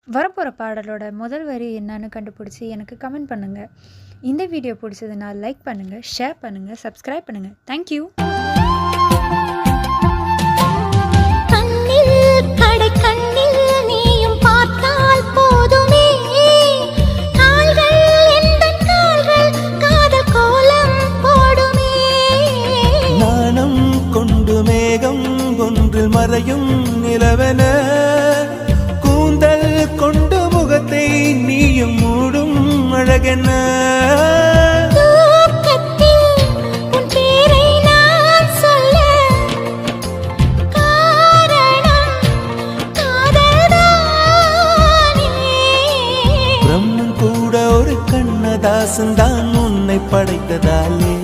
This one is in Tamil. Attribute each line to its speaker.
Speaker 1: வரப்போகிற பாடலோட முதல் வரி என்னன்னு கண்டுபிடிச்சி எனக்கு கமெண்ட் பண்ணுங்கள். இந்த வீடியோ பிடிச்சதுன்னா லைக் பண்ணுங்கள், ஷேர் பண்ணுங்கள், சப்ஸ்கிரைப் பண்ணுங்கள். தேங்க்யூ.
Speaker 2: மறையும் நிலவென கூந்தல் கொண்டு முகத்தை நீயும் மூடும் அழகென பிரம்மன் கூட ஒரு கண்ணதாசன் தான் உன்னை படைத்ததாலே